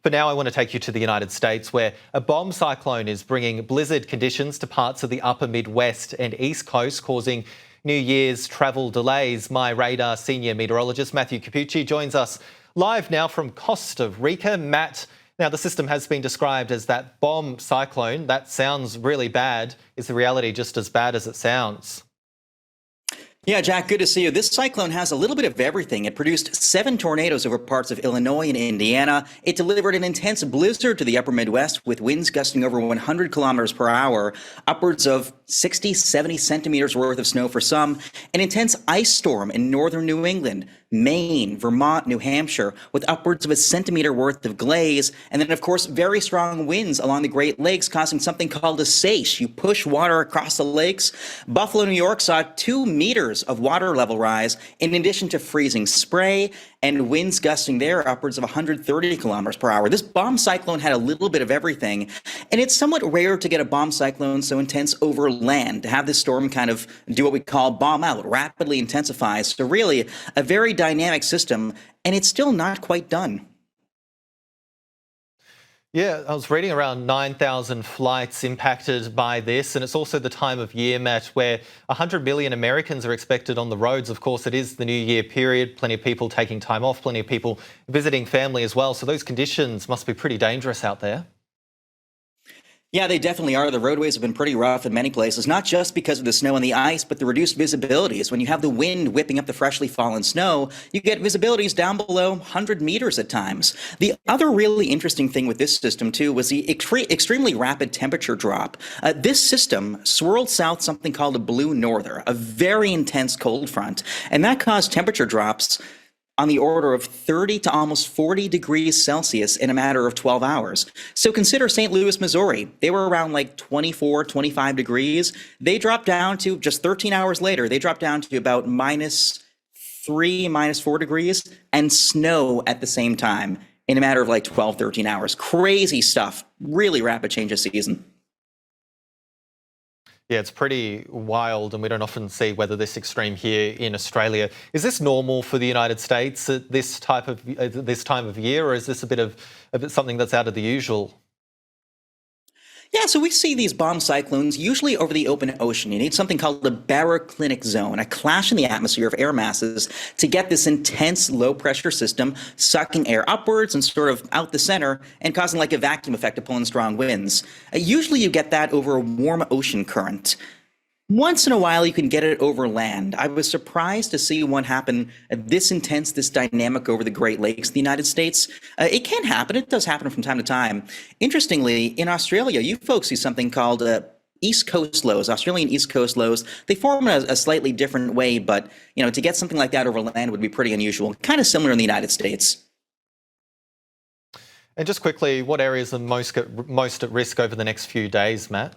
For now, I want to take you to the United States, where a bomb cyclone is bringing blizzard conditions to parts of the upper Midwest and East Coast, causing New Year's travel delays. MyRadar senior meteorologist Matthew Cappucci joins us live now from Costa Rica. Matt, now the system has been described as that bomb cyclone. That sounds really bad. Is the reality just as bad as it sounds? Yeah, Jack, good to see you. This cyclone has a little bit of everything. It produced 7 tornadoes over parts of Illinois and Indiana. It delivered an intense blizzard to the upper Midwest with winds gusting over 100 kilometers per hour, upwards of 60, 70 centimeters worth of snow for some, an intense ice storm in northern New England, Maine, Vermont, New Hampshire, with upwards of a centimeter worth of glaze, and then, of course, very strong winds along the Great Lakes, causing something called a seiche. You push water across the lakes. Buffalo, New York saw 2 meters of water level rise, in addition to freezing spray and winds gusting there upwards of 130 kilometers per hour. This bomb cyclone had a little bit of everything, and it's somewhat rare to get a bomb cyclone so intense over land. To have this storm kind of do what we call bomb out, rapidly intensifies. So really a very dynamic system, and it's still not quite done. Yeah, I was reading around 9,000 flights impacted by this, and it's also the time of year, Matt, where 100 million Americans are expected on the roads. Of course, it is the New Year period, plenty of people taking time off, plenty of people visiting family as well. So those conditions must be pretty dangerous out there. Yeah, they definitely are. The roadways have been pretty rough in many places, not just because of the snow and the ice, but the reduced visibilities. When you have the wind whipping up the freshly fallen snow, you get visibilities down below 100 meters at times. The other really interesting thing with this system, too, was the extremely rapid temperature drop. This system swirled south something called a blue norther, a very intense cold front, and that caused temperature drops on the order of 30 to almost 40 degrees Celsius in a matter of 12 hours. So consider St. Louis, Missouri. They were around like 24, 25 degrees. They dropped down to, just 13 hours later, they dropped down to about -3, -4 degrees, and snow at the same time in a matter of like 12, 13 hours. Crazy stuff. Really rapid change of season. Yeah, it's pretty wild, and we don't often see weather this extreme here in Australia. Is this normal for the United States at this time of year, or is this a bit something that's out of the usual? Yeah, so we see these bomb cyclones usually over the open ocean. You need something called the baroclinic zone, a clash in the atmosphere of air masses to get this intense low-pressure system sucking air upwards and sort of out the center and causing like a vacuum effect to pull in strong winds. Usually you get that over a warm ocean current. Once in a while, you can get it over land. I was surprised to see one happen this intense, this dynamic over the Great Lakes in the United States. It can happen. It does happen from time to time. Interestingly, in Australia, you folks see something called East Coast lows, Australian East Coast lows. They form in a slightly different way, but to get something like that over land would be pretty unusual. Kind of similar in the United States. And just quickly, what areas are most at risk over the next few days, Matt?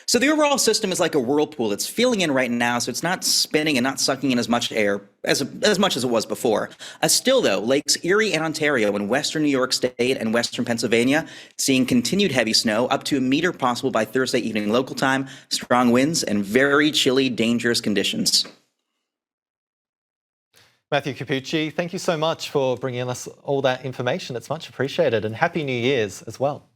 So the overall system is like a whirlpool. It's filling in right now, so it's not spinning and not sucking in as much air as much as it was before. Still, though, Lakes Erie and Ontario in western New York State and western Pennsylvania seeing continued heavy snow, up to a meter possible by Thursday evening local time, strong winds, and very chilly, dangerous conditions. Matthew Cappucci, thank you so much for bringing us all that information. It's much appreciated, and Happy New Year's as well.